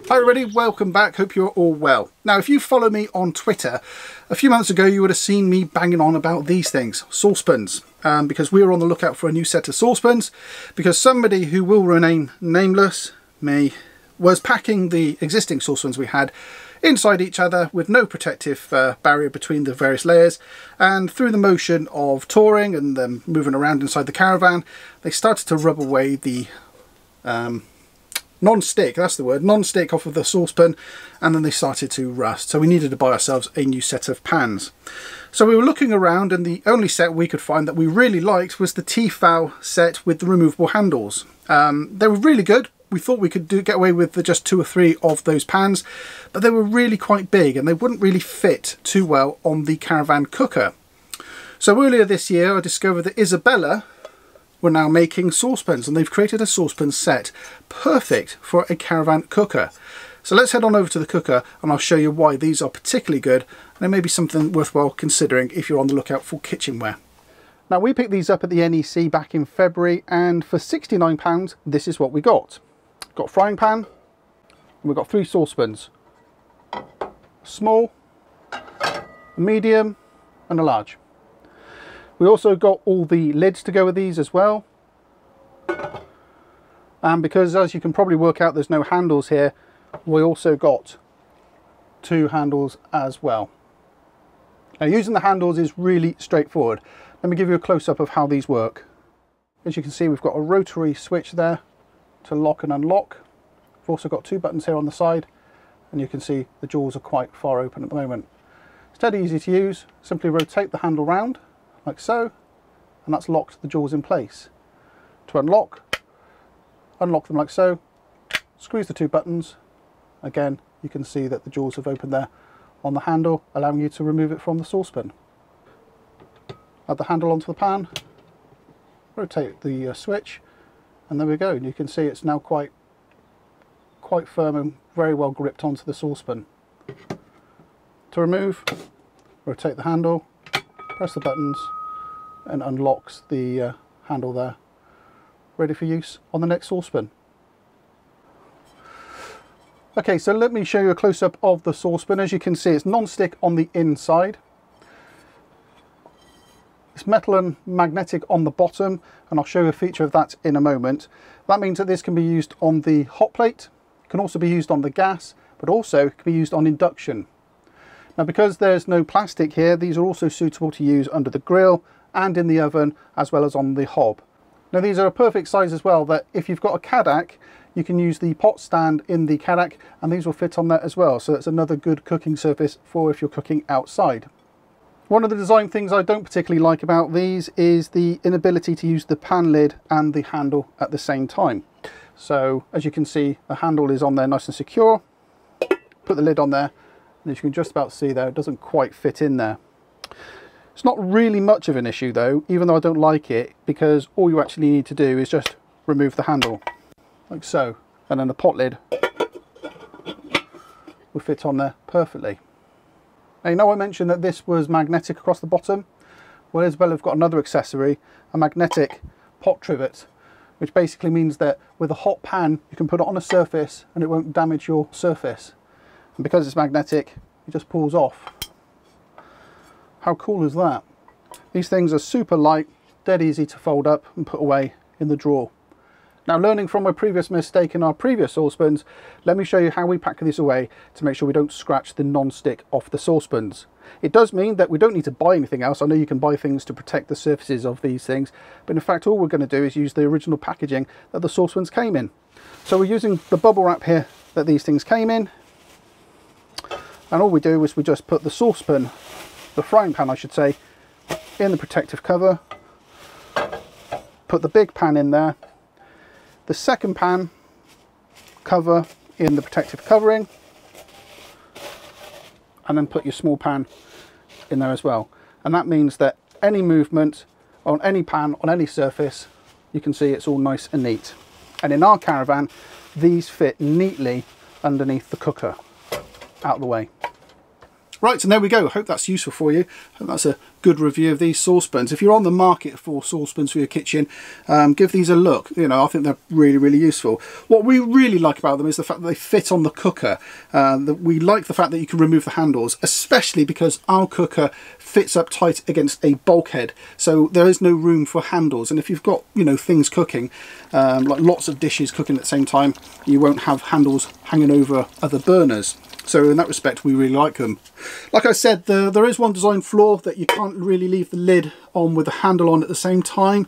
Hi everybody, welcome back, hope you're all well. Now if you follow me on Twitter, a few months ago you would have seen me banging on about these things, saucepans, because we were on the lookout for a new set of saucepans, because somebody who will remain nameless, me, was packing the existing saucepans we had inside each other with no protective barrier between the various layers, and through the motion of touring and them moving around inside the caravan, they started to rub away the non-stick, that's the word, non-stick off of the saucepan, and then they started to rust. So we needed to buy ourselves a new set of pans. So we were looking around, and the only set we could find that we really liked was the Tefal set with the removable handles. They were really good. We thought we could get away with just 2 or 3 of those pans, but they were really quite big and they wouldn't really fit too well on the Caravan cooker. So earlier this year I discovered that Isabella were now making saucepans, and they've created a saucepan set perfect for a Caravan cooker. So let's head on over to the cooker and I'll show you why these are particularly good, and it may be something worthwhile considering if you're on the lookout for kitchenware. Now we picked these up at the NEC back in February, and for £69 this is what we got. Got a frying pan, and we've got 3 saucepans, a small, a medium and a large. We also got all the lids to go with these as well, and because, as you can probably work out, there's no handles here, we also got 2 handles as well. Now using the handles is really straightforward. Let me give you a close-up of how these work. As you can see, we've got a rotary switch there to lock and unlock. We've also got 2 buttons here on the side, and you can see the jaws are quite far open at the moment. It's dead easy to use. Simply rotate the handle round like so, and that's locked the jaws in place. To unlock them like so, squeeze the 2 buttons. Again, you can see that the jaws have opened there on the handle, allowing you to remove it from the saucepan. Add the handle onto the pan, rotate the switch, and there we go. And you can see it's now quite firm and very well gripped onto the saucepan. To remove, rotate the handle, press the buttons, and unlocks the handle there, ready for use on the next saucepan. Okay, so let me show you a close-up of the saucepan. As you can see, it's non-stick on the inside. It's metal and magnetic on the bottom, and I'll show you a feature of that in a moment. That means that this can be used on the hot plate, it can also be used on the gas, but also it can be used on induction. Now because there's no plastic here, these are also suitable to use under the grill and in the oven, as well as on the hob. Now these are a perfect size as well, that if you've got a Caddac, you can use the pot stand in the Caddac and these will fit on that as well. So that's another good cooking surface for if you're cooking outside. One of the design things I don't particularly like about these is the inability to use the pan lid and the handle at the same time. So as you can see, the handle is on there nice and secure. Put the lid on there, and as you can just about see there, it doesn't quite fit in there. It's not really much of an issue though, even though I don't like it, because all you actually need to do is just remove the handle, like so, and then the pot lid will fit on there perfectly. Now you know I mentioned that this was magnetic across the bottom. Well, Isabella have got another accessory, a magnetic pot trivet, which basically means that with a hot pan you can put it on a surface and it won't damage your surface. And because it's magnetic, it just pulls off. How cool is that? These things are super light, dead easy to fold up and put away in the drawer. Now, learning from my previous mistake in our previous saucepans, let me show you how we pack these away to make sure we don't scratch the non-stick off the saucepans. It does mean that we don't need to buy anything else. I know you can buy things to protect the surfaces of these things, but in fact all we're going to do is use the original packaging that the saucepans came in. So we're using the bubble wrap here that these things came in, and all we do is we just put the saucepan, the frying pan I should say, in the protective cover, put the big pan in there, the second pan cover in the protective covering, and then put your small pan in there as well. And that means that any movement on any pan, on any surface, you can see it's all nice and neat. And in our Caravan, these fit neatly underneath the cooker, out of the way. Right, and there we go. Hope that's useful for you. Hope that's a good review of these saucepans. If you're on the market for saucepans for your kitchen, give these a look. You know, I think they're really, really useful. What we really like about them is the fact that they fit on the cooker. We like the fact that you can remove the handles, especially because our cooker fits up tight against a bulkhead, so there is no room for handles. And if you've got, you know, things cooking, like lots of dishes cooking at the same time, you won't have handles hanging over other burners. So in that respect, we really like them. Like I said, there is one design flaw, that you can't really leave the lid on with the handle on at the same time,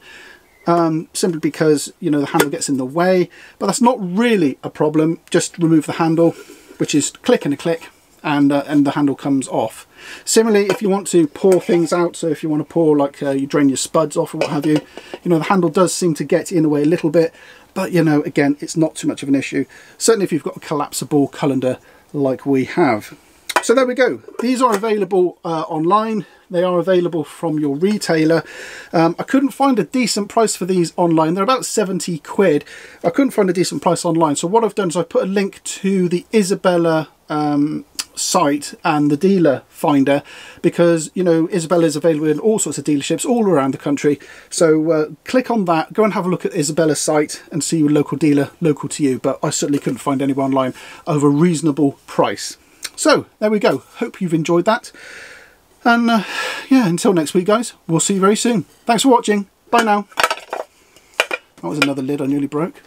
simply because, you know, the handle gets in the way. But that's not really a problem. Just remove the handle, which is click and a click, and the handle comes off. Similarly, if you want to pour things out, so if you want to pour, like you drain your spuds off or what have you, you know, the handle does seem to get in the way a little bit. But, you know, again, it's not too much of an issue. Certainly if you've got a collapsible colander like we have. So there we go. These are available online. They are available from your retailer. I couldn't find a decent price for these online. They're about 70 quid. I couldn't find a decent price online. So what I've done is I've put a link to the Isabella site and the dealer finder, because, you know, Isabella is available in all sorts of dealerships all around the country. So click on that, go and have a look at Isabella's site and see your local dealer local to you. But I certainly couldn't find anyone online of a reasonable price. So there we go. Hope you've enjoyed that. And yeah, until next week, guys, we'll see you very soon. Thanks for watching. Bye now. That was another lid I nearly broke.